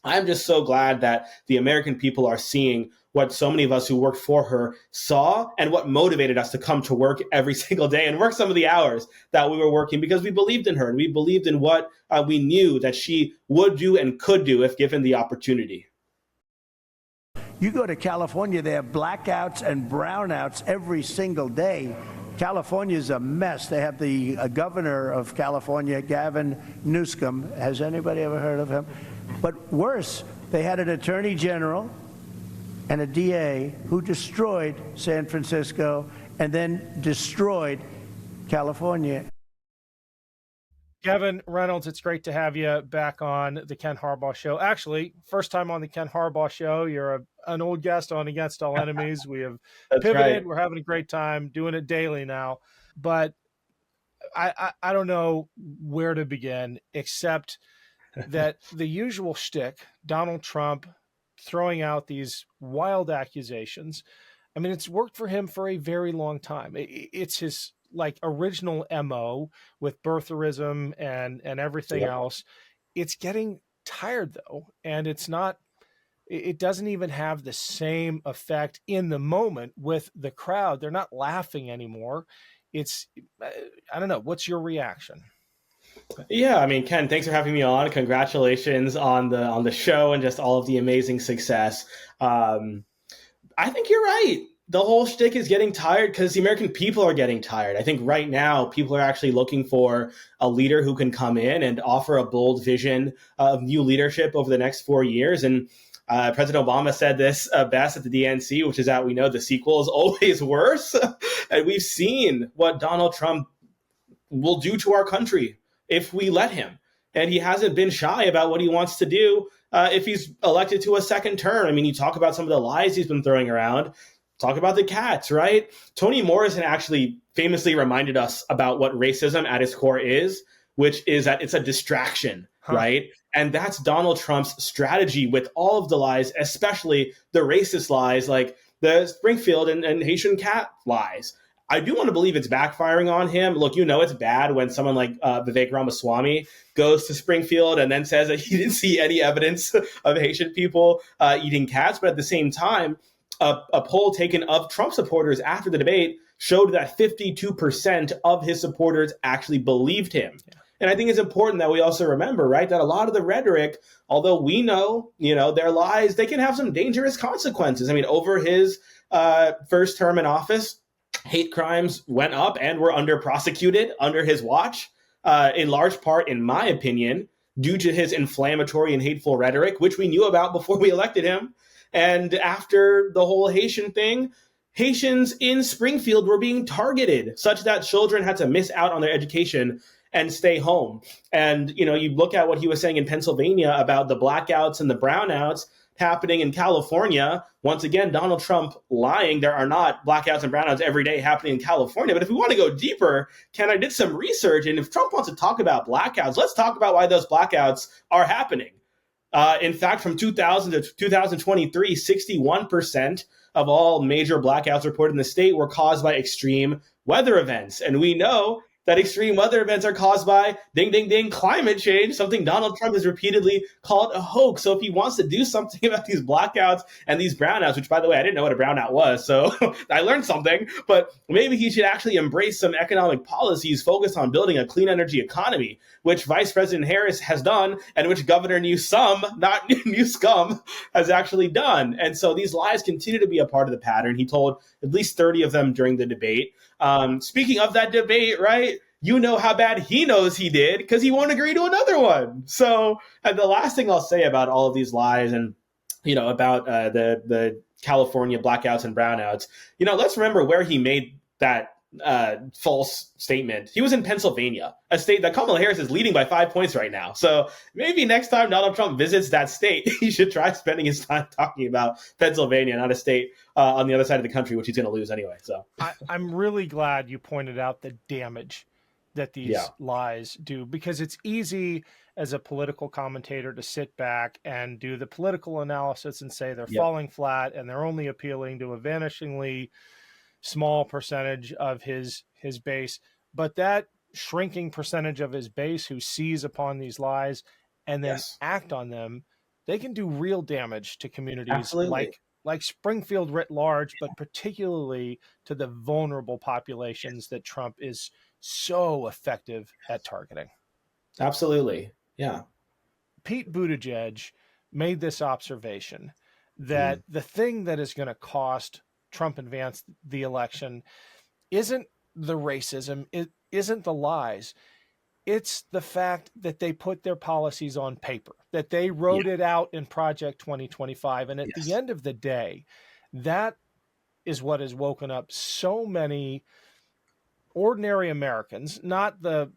I'm just so glad that the American people are seeing what so many of us who worked for her saw and what motivated us to come to work every single day and work some of the hours that we were working because we believed in her and we believed in what we knew that she would do and could do if given the opportunity. You go to California, they have blackouts and brownouts every single day. California is a mess. They have the governor of California, Gavin Newsom. Has anybody ever heard of him? But worse, they had an attorney general and a DA who destroyed San Francisco and then destroyed California. Gevin Reynolds, it's great to have you back on the Ken Harbaugh Show. Actually, first time on the Ken Harbaugh Show. You're an old guest on Against All Enemies. We have pivoted. Right. We're having a great time doing it daily now. But I don't know where to begin except that the usual shtick, Donald Trump throwing out these wild accusations. I mean, it's worked for him for a very long time. It's his original MO with birtherism and everything else. It's getting tired though. And it doesn't even have the same effect in the moment with the crowd. They're not laughing anymore. I don't know. What's your reaction? Yeah, I mean, Ken, thanks for having me on. Congratulations on the show and just all of the amazing success. I think you're right. The whole shtick is getting tired because the American people are getting tired. I think right now people are actually looking for a leader who can come in and offer a bold vision of new leadership over the next 4 years. And President Obama said this best at the DNC, which is that we know the sequel is always worse. And we've seen what Donald Trump will do to our country if we let him. And he hasn't been shy about what he wants to do if he's elected to a second term. I mean, you talk about some of the lies he's been throwing around. Talk about the cats, right? Toni Morrison actually famously reminded us about what racism at its core is, which is that it's a distraction, right? And that's Donald Trump's strategy with all of the lies, especially the racist lies like the Springfield and Haitian cat lies. I do want to believe it's backfiring on him. Look, it's bad when someone like Vivek Ramaswamy goes to Springfield and then says that he didn't see any evidence of Haitian people eating cats. But at the same time, a poll taken of Trump supporters after the debate showed that 52% of his supporters actually believed him. Yeah. And I think it's important that we also remember, right, that a lot of the rhetoric, although we know, their lies, they can have some dangerous consequences. I mean, over his first term in office, hate crimes went up and were prosecuted under his watch, in large part, in my opinion, due to his inflammatory and hateful rhetoric, which we knew about before we elected him. And after the whole Haitian thing, Haitians in Springfield were being targeted such that children had to miss out on their education and stay home. And, you look at what he was saying in Pennsylvania about the blackouts and the brownouts happening in California. Once again, Donald Trump lying. There are not blackouts and brownouts every day happening in California. But if we want to go deeper, Ken, I did some research. And if Trump wants to talk about blackouts, let's talk about why those blackouts are happening. In fact, from 2000 to 2023, 61% of all major blackouts reported in the state were caused by extreme weather events. And we know that extreme weather events are caused by ding, ding, ding, climate change, something Donald Trump has repeatedly called a hoax. So if he wants to do something about these blackouts and these brownouts, which, by the way, I didn't know what a brownout was, so I learned something, but maybe he should actually embrace some economic policies focused on building a clean energy economy, which Vice President Harris has done and which Governor Newsom, not Newscum, has actually done. And so these lies continue to be a part of the pattern. He told at least 30 of them during the debate. Speaking of that debate, right, you know how bad he knows he did because he won't agree to another one. So and the last thing I'll say about all of these lies and, about the California blackouts and brownouts, let's remember where he made that false statement. He was in Pennsylvania, a state that Kamala Harris is leading by 5 points right now. So maybe next time Donald Trump visits that state, he should try spending his time talking about Pennsylvania, not a state on the other side of the country, which he's going to lose anyway. So I'm really glad you pointed out the damage that these lies do, because it's easy as a political commentator to sit back and do the political analysis and say they're falling flat and they're only appealing to a vanishingly small percentage of his base. But that shrinking percentage of his base who seize upon these lies and then act on them, they can do real damage to communities Absolutely. like Springfield writ large, but particularly to the vulnerable populations that Trump is so effective at targeting. Absolutely. Yeah. Pete Buttigieg made this observation that the thing that is going to cost Trump and Vance the election isn't the racism, it isn't the lies. It's the fact that they put their policies on paper, that they wrote Yeah. it out in Project 2025. And at the Yes. end of the day, that is what has woken up so many ordinary Americans, not the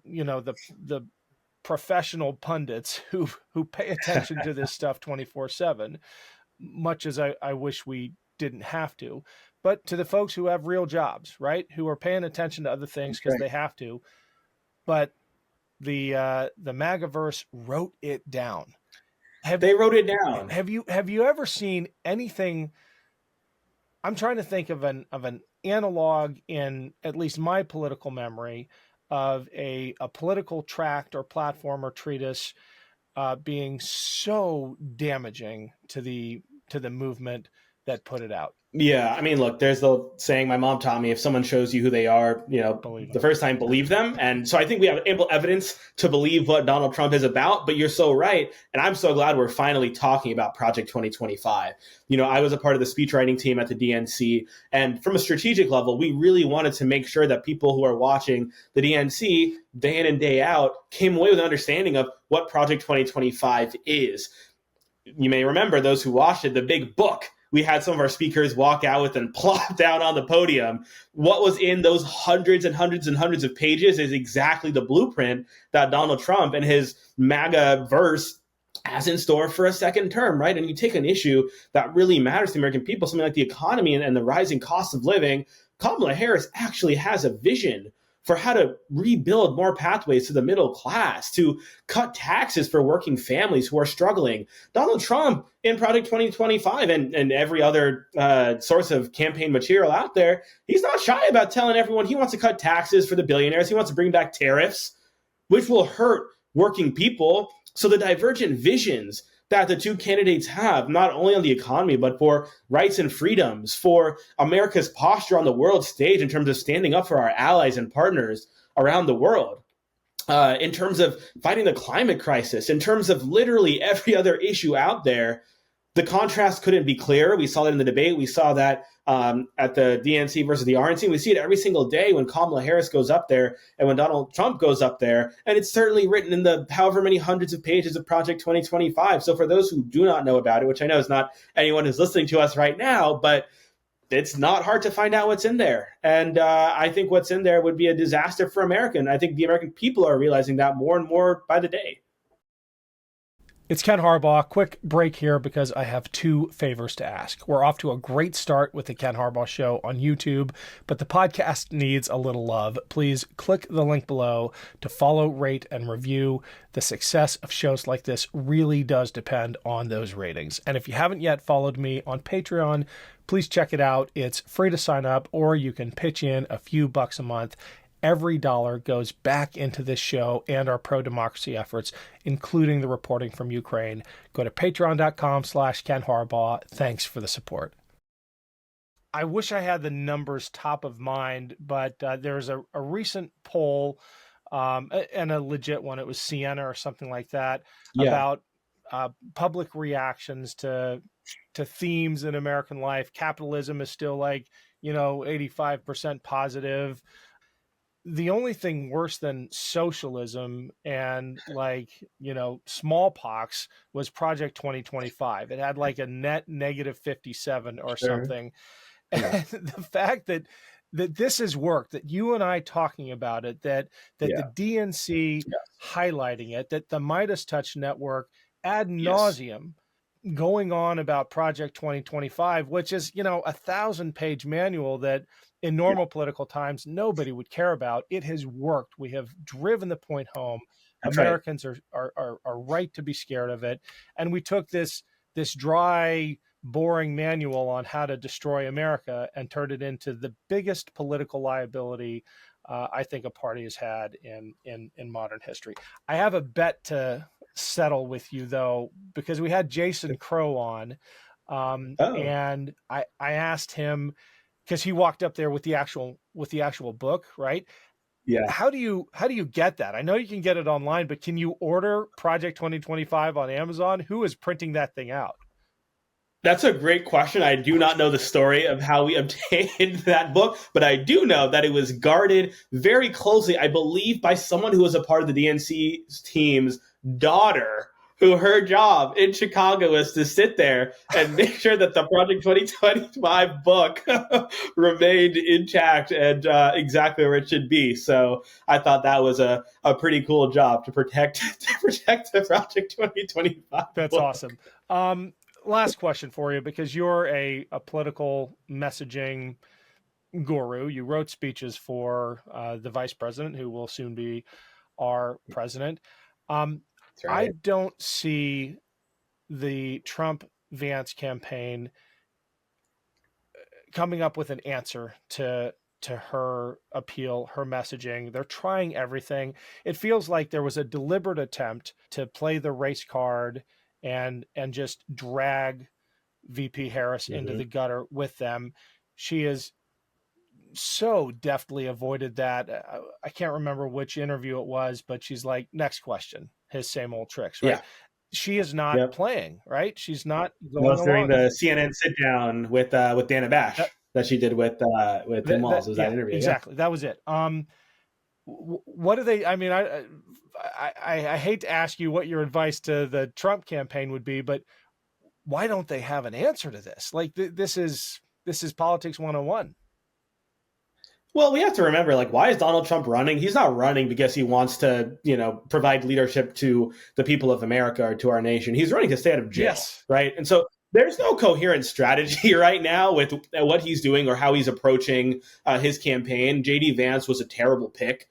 professional pundits who pay attention to this stuff 24/7, much as I wish we didn't have to, but to the folks who have real jobs, right? Who are paying attention to other things That's because right. they have to. But the MAGAverse wrote it down. They wrote it down. Have you ever seen anything? I'm trying to think of an analog in at least my political memory of a political tract or platform or treatise being so damaging to the movement that put it out. Yeah, I mean, look, there's the saying my mom taught me: if someone shows you who they are, Believe the it. first time, believe them. And so I think we have ample evidence to believe what Donald Trump is about. But you're so right, and I'm so glad we're finally talking about Project 2025. I was a part of the speechwriting team at the DNC, and from a strategic level, we really wanted to make sure that people who are watching the DNC day in and day out came away with an understanding of what Project 2025 is. You may remember, those who watched it, the big book we had some of our speakers walk out with and plop down on the podium. What was in those hundreds and hundreds and hundreds of pages is exactly the blueprint that Donald Trump and his MAGA verse has in store for a second term, right? And you take an issue that really matters to the American people, something like the economy and the rising cost of living. Kamala Harris actually has a vision for how to rebuild more pathways to the middle class, to cut taxes for working families who are struggling. Donald Trump in Project 2025 and every other source of campaign material out there, he's not shy about telling everyone he wants to cut taxes for the billionaires. He wants to bring back tariffs, which will hurt working people. So the divergent visions that the two candidates have, not only on the economy, but for rights and freedoms, for America's posture on the world stage in terms of standing up for our allies and partners around the world, in terms of fighting the climate crisis, in terms of literally every other issue out there, the contrast couldn't be clearer. We saw that in the debate. We saw that at the DNC versus the RNC. We see it every single day when Kamala Harris goes up there and when Donald Trump goes up there. And it's certainly written in the however many hundreds of pages of Project 2025. So for those who do not know about it, which I know is not anyone who's listening to us right now, but it's not hard to find out what's in there. And I think what's in there would be a disaster for America. And I think the American people are realizing that more and more by the day. It's Ken Harbaugh. Quick break here because I have two favors to ask. We're off to a great start with the Ken Harbaugh Show on YouTube, but the podcast needs a little love. Please click the link below to follow, rate, and review. The success of shows like this really does depend on those ratings. And if you haven't yet followed me on Patreon, please check it out. It's free to sign up, or you can pitch in a few bucks a month. Every dollar goes back into this show and our pro-democracy efforts, including the reporting from Ukraine. Go to patreon.com/Ken Harbaugh. Thanks for the support. I wish I had the numbers top of mind, but there's a recent poll, and a legit one. It was Siena or something like that, about public reactions to themes in American life. Capitalism is still 85% positive. The only thing worse than socialism and smallpox was Project 2025. It had a net negative 57 or something. Yeah. And the fact that this has worked, that you and I talking about it, that the DNC highlighting it, that the Midas Touch Network ad nauseum going on about Project 2025, which is, a 1,000-page manual that in normal political times, nobody would care about. It has worked. We have driven the point home. That's Americans right. are right to be scared of it. And we took this dry, boring manual on how to destroy America and turned it into the biggest political liability I think a party has had in modern history. I have a bet to settle with you though, because we had Jason Crow on, and I asked him, because he walked up there with the actual book, right? Yeah. How do you get that? I know you can get it online, but can you order Project 2025 on Amazon? Who is printing that thing out? That's a great question. I do not know the story of how we obtained that book, but I do know that it was guarded very closely, I believe, by someone who was a part of the DNC team's daughter, who her job in Chicago was to sit there and make sure that the Project 2025 book remained intact and exactly where it should be. So I thought that was a pretty cool job to protect the Project 2025 That's book. Awesome. Last question for you, because you're a political messaging guru. You wrote speeches for the vice president, who will soon be our president. Right. I don't see the Trump-Vance campaign coming up with an answer to her appeal, her messaging. They're trying everything. It feels like there was a deliberate attempt to play the race card and just drag VP Harris into the gutter with them. She has so deftly avoided that. I can't remember which interview it was, but she's like, next question, his same old tricks, right? Yeah. She is not playing, right? She's not going along. During the CNN sit down with Dana Bash that she did with Tim Walz. Was that interview? Exactly. That was it. What do they, I mean, I hate to ask you what your advice to the Trump campaign would be, but why don't they have an answer to this? Like this is politics 101. Well, we have to remember, like, why is Donald Trump running? He's not running because he wants to, provide leadership to the people of America or to our nation. He's running to stay out of jail, right? And so there's no coherent strategy right now with what he's doing or how he's approaching his campaign. J.D. Vance was a terrible pick.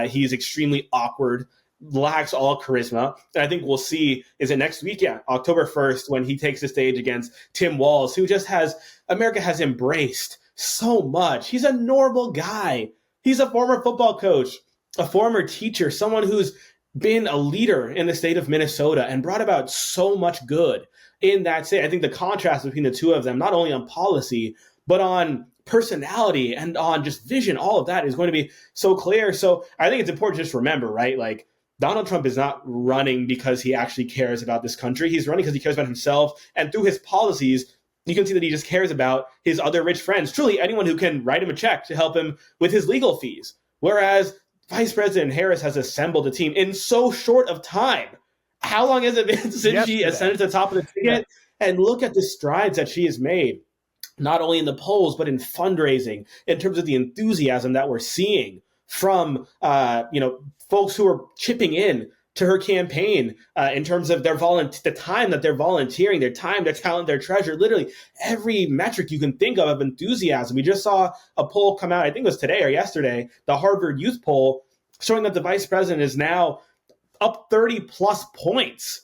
He's extremely awkward, lacks all charisma. And I think we'll see, is it next week? Yeah, October 1st, when he takes the stage against Tim Walz, who just America has embraced so much. He's a normal guy. He's a former football coach, a former teacher, someone who's been a leader in the state of Minnesota and brought about so much good in that state. I think the contrast between the two of them, not only on policy, but on personality and on just vision, all of that is going to be so clear. So I think it's important to just remember, right? Like, Donald Trump is not running because he actually cares about this country. He's running because he cares about himself. And through his policies, you can see that he just cares about his other rich friends, truly anyone who can write him a check to help him with his legal fees. Whereas Vice President Harris has assembled a team in so short of time. How long has it been since she ascended to the top of the ticket? Yeah. And look at the strides that she has made, not only in the polls, but in fundraising, in terms of the enthusiasm that we're seeing from folks who are chipping in to her campaign in terms of the time that they're volunteering, their time, their talent, their treasure, literally every metric you can think of enthusiasm. We just saw a poll come out, I think it was today or yesterday, the Harvard Youth poll, showing that the vice president is now up 30 plus points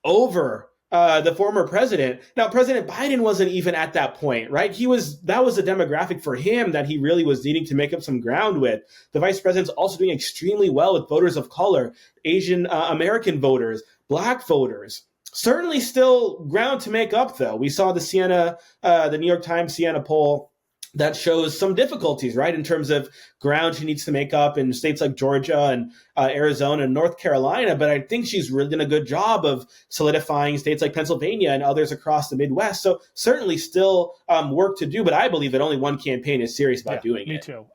over the former president. Now, President Biden wasn't even at that point, right? That was a demographic for him that he really was needing to make up some ground with. The vice president's also doing extremely well with voters of color, Asian American voters, Black voters. Certainly still ground to make up, though. We saw the New York Times Siena poll that shows some difficulties, right, in terms of ground she needs to make up in states like Georgia and Arizona and North Carolina. But I think she's really done a good job of solidifying states like Pennsylvania and others across the Midwest. So certainly still work to do, but I believe that only one campaign is serious about doing it. Me too.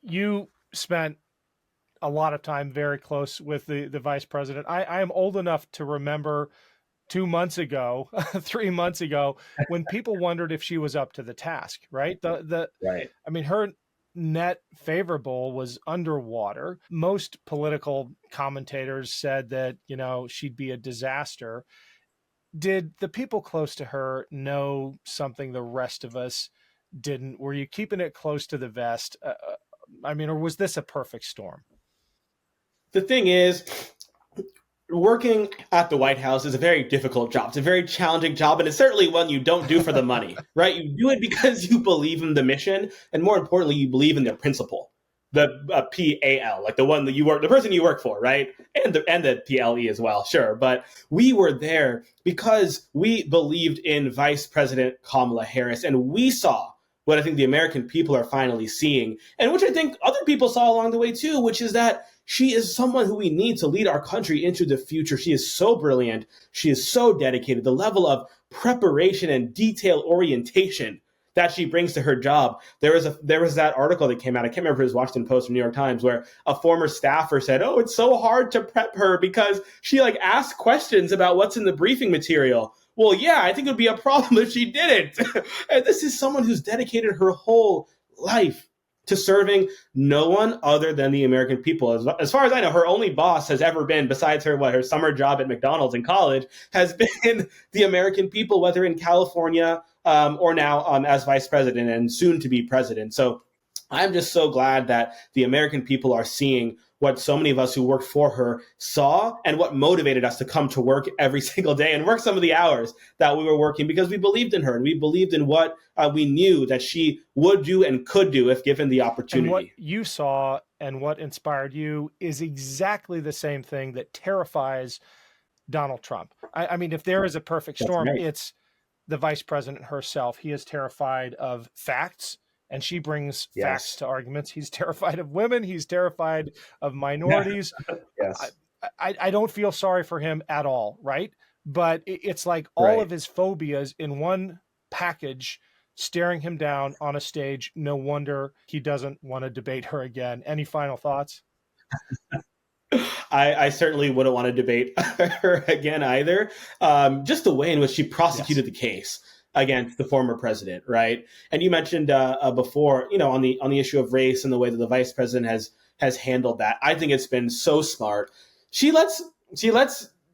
You spent a lot of time very close with the vice president. I am old enough to remember 2 months ago, 3 months ago, when people wondered if she was up to the task, right? Right. I mean, her net favorable was underwater. Most political commentators said that, she'd be a disaster. Did the people close to her know something the rest of us didn't? Were you keeping it close to the vest? Or was this a perfect storm? The thing is, working at the White House is a very difficult job. It's a very challenging job, and it's certainly one you don't do for the money, right? You do it because you believe in the mission, and more importantly, you believe in their principle. The PAL, like the person you work for, right? And the PLE as well, sure. But we were there because we believed in Vice President Kamala Harris, and we saw what I think the American people are finally seeing, and which I think other people saw along the way too, which is that she is someone who we need to lead our country into the future. She is so brilliant. She is so dedicated. The level of preparation and detail orientation that she brings to her job. There was that article that came out. I can't remember if it was Washington Post or New York Times, where a former staffer said, "Oh, it's so hard to prep her because she asked questions about what's in the briefing material." Well, yeah, I think it would be a problem if she didn't. And this is someone who's dedicated her whole life to serving no one other than the American people. As far as I know, her only boss has ever been, besides her summer job at McDonald's in college, has been the American people, whether in California or now as vice president and soon to be president. So I'm just so glad that the American people are seeing what so many of us who worked for her saw and what motivated us to come to work every single day and work some of the hours that we were working, because we believed in her and we believed in what we knew that she would do and could do if given the opportunity. And what you saw and what inspired you is exactly the same thing that terrifies Donald Trump. I mean, if there is a perfect storm, right, it's the vice president herself. He is terrified of facts, and she brings facts to arguments. He's terrified of women. He's terrified of minorities. Yes. I don't feel sorry for him at all, right? But it's like all of his phobias in one package staring him down on a stage. No wonder he doesn't want to debate her again. Any final thoughts? I certainly wouldn't want to debate her again either. Just the way in which she prosecuted the case against the former president, right? And you mentioned before, on the issue of race and the way that the vice president has handled that. I think it's been so smart. She lets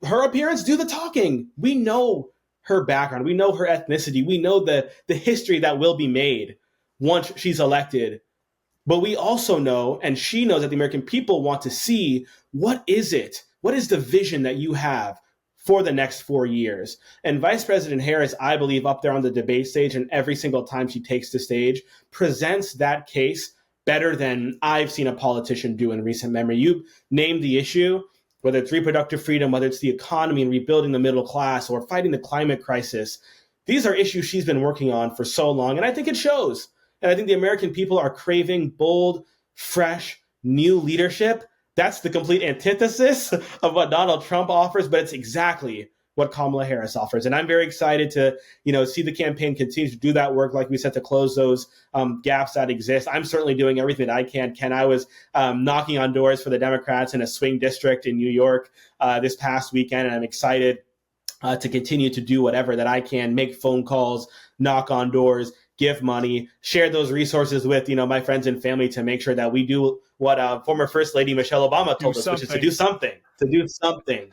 her appearance do the talking. We know her background. We know her ethnicity. We know the history that will be made once she's elected. But we also know, and she knows, that the American people want to see, what is the vision that you have for the next 4 years? And Vice President Harris, I believe, up there on the debate stage, and every single time she takes the stage, presents that case better than I've seen a politician do in recent memory. You named the issue, whether it's reproductive freedom, whether it's the economy and rebuilding the middle class, or fighting the climate crisis. These are issues she's been working on for so long, and I think it shows. And I think the American people are craving bold, fresh, new leadership. That's the complete antithesis of what Donald Trump offers, but it's exactly what Kamala Harris offers. And I'm very excited to, see the campaign continue to do that work, like we said, to close those gaps that exist. I'm certainly doing everything that I can. Ken, I was knocking on doors for the Democrats in a swing district in New York this past weekend, and I'm excited to continue to do whatever that I can, make phone calls, knock on doors, give money, share those resources with, my friends and family, to make sure that we do what former First Lady Michelle Obama told us, which is to do something.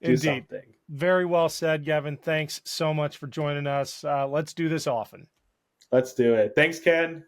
Indeed. Very well said, Gevin. Thanks so much for joining us. Let's do this often. Let's do it. Thanks, Ken.